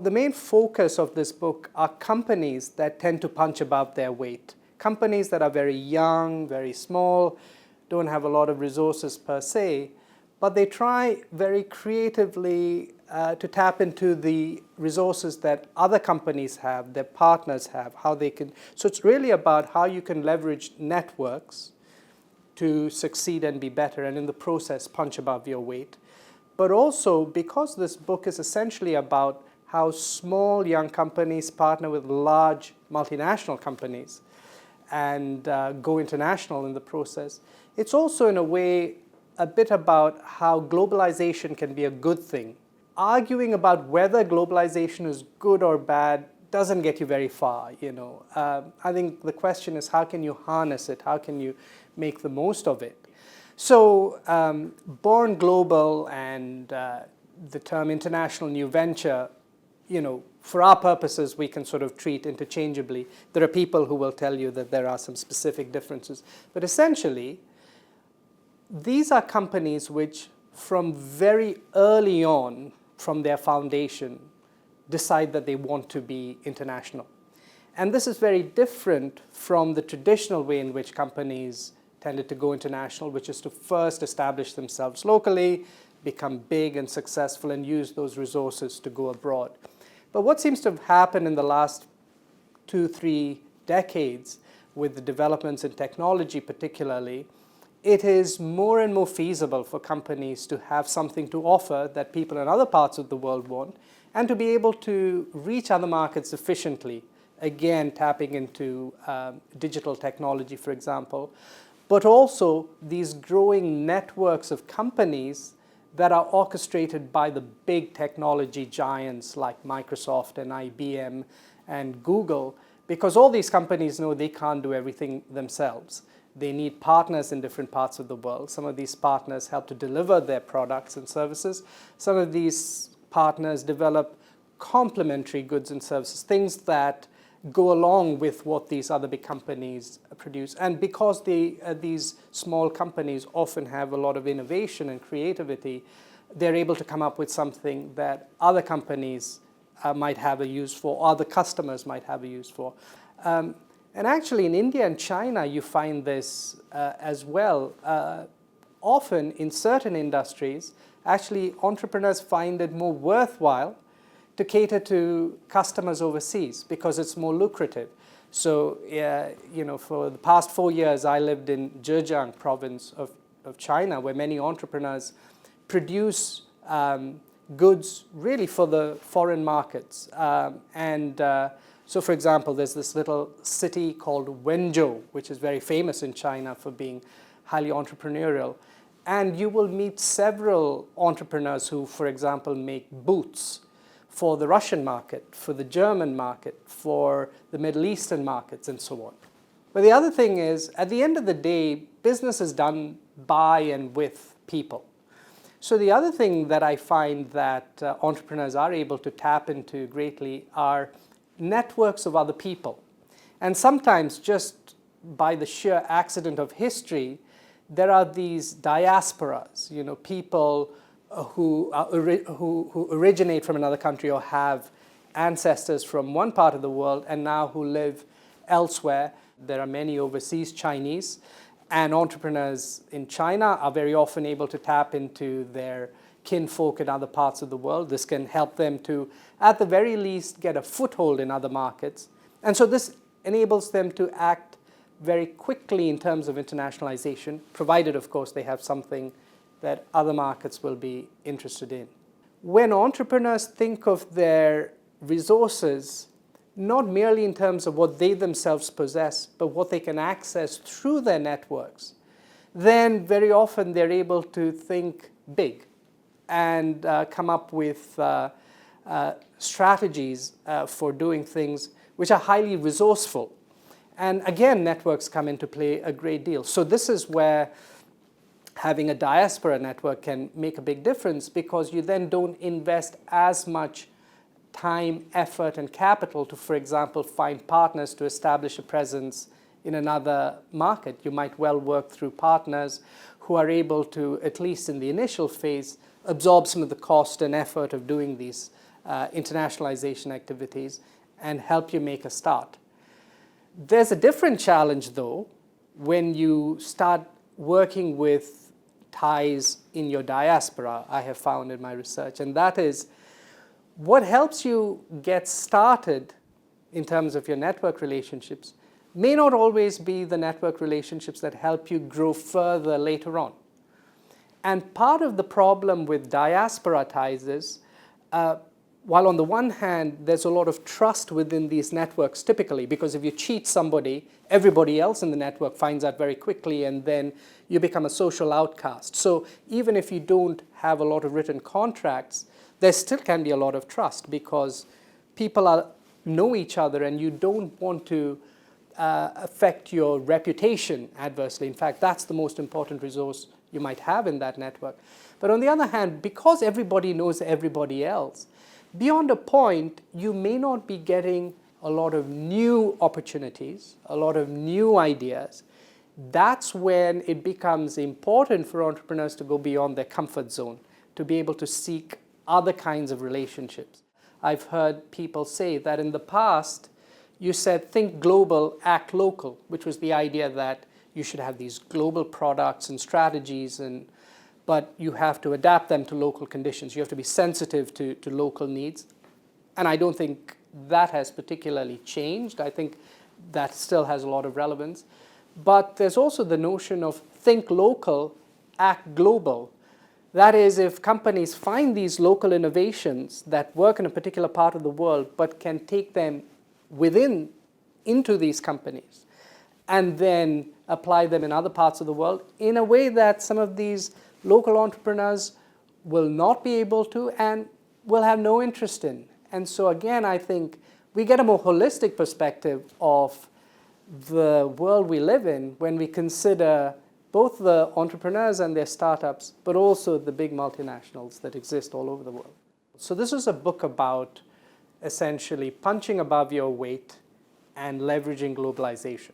the main focus of this book are companies that tend to punch above their weight. Companies that are very young, very small, don't have a lot of resources per se, but they try very creatively to tap into the resources that other companies have, their partners have, how they can. So it's really about how you can leverage networks to succeed and be better, and in the process punch above your weight. But also, because this book is essentially about how small young companies partner with large multinational companies and go international in the process, it's also in a way a bit about how globalization can be a good thing. Arguing about whether globalization is good or bad doesn't get you very far, you know. I think the question is, how can you harness it? How can you make the most of it? So Born Global and the term international new venture, you know, for our purposes, we can sort of treat interchangeably. There are people who will tell you that there are some specific differences. But essentially, these are companies which, from very early on, from their foundation, decide that they want to be international. And this is very different from the traditional way in which companies tended to go international, which is to first establish themselves locally, become big and successful, and use those resources to go abroad. But what seems to have happened in the last 2-3 decades with the developments in technology particularly, it is more and more feasible for companies to have something to offer that people in other parts of the world want, and to be able to reach other markets efficiently, again tapping into digital technology, for example, but also these growing networks of companies that are orchestrated by the big technology giants like Microsoft and IBM and Google, because all these companies know they can't do everything themselves. They need partners in different parts of the world. Some of these partners help to deliver their products and services. Some of these partners develop complementary goods and services, things that go along with what these other big companies produce. And because these small companies often have a lot of innovation and creativity, they're able to come up with something that other companies might have a use for, or other customers might have a use for. And actually, in India and China, you find this as well. Often, in certain industries, actually, entrepreneurs find it more worthwhile to cater to customers overseas because it's more lucrative. So, you know, for the past 4 years, I lived in Zhejiang province of China, where many entrepreneurs produce goods really for the foreign markets. So, for example, there's this little city called Wenzhou, which is very famous in China for being highly entrepreneurial. And you will meet several entrepreneurs who, for example, make boots for the Russian market, for the German market, for the Middle Eastern markets, and so on. But the other thing is, at the end of the day, business is done by and with people. So the other thing that I find that entrepreneurs are able to tap into greatly are networks of other people. And sometimes, just by the sheer accident of history, there are these diasporas, you know, people who originate from another country or have ancestors from one part of the world and now who live elsewhere. There are many overseas Chinese, and entrepreneurs in China are very often able to tap into their kinfolk in other parts of the world. This can help them to, at the very least, get a foothold in other markets. And so this enables them to act very quickly in terms of internationalization, provided, of course, they have something that other markets will be interested in. When entrepreneurs think of their resources, not merely in terms of what they themselves possess, but what they can access through their networks, then very often they're able to think big and come up with strategies for doing things which are highly resourceful. And again, networks come into play a great deal. So this is where having a diaspora network can make a big difference, because you then don't invest as much time, effort, and capital to, for example, find partners to establish a presence in another market. You might well work through partners who are able to, at least in the initial phase, absorb some of the cost and effort of doing these internationalization activities and help you make a start. There's a different challenge, though, when you start working with ties in your diaspora, I have found in my research, and that is what helps you get started in terms of your network relationships may not always be the network relationships that help you grow further later on. And part of the problem with diaspora ties is, while on the one hand, there's a lot of trust within these networks typically, because if you cheat somebody, everybody else in the network finds out very quickly, and then you become a social outcast. So even if you don't have a lot of written contracts, there still can be a lot of trust because people know each other, and you don't want to affect your reputation adversely. In fact, that's the most important resource you might have in that network. But on the other hand, because everybody knows everybody else, beyond a point, you may not be getting a lot of new opportunities, a lot of new ideas. That's when it becomes important for entrepreneurs to go beyond their comfort zone, to be able to seek other kinds of relationships. I've heard people say that in the past, you said, think global, act local, which was the idea that you should have these global products and strategies, but you have to adapt them to local conditions. You have to be sensitive to local needs. And I don't think that has particularly changed. I think that still has a lot of relevance. But there's also the notion of think local, act global. That is, if companies find these local innovations that work in a particular part of the world, but can take them into these companies and then apply them in other parts of the world in a way that some of these local entrepreneurs will not be able to and will have no interest in. And so again, I think we get a more holistic perspective of the world we live in when we consider both the entrepreneurs and their startups, but also the big multinationals that exist all over the world. So this is a book about essentially punching above your weight and leveraging globalization.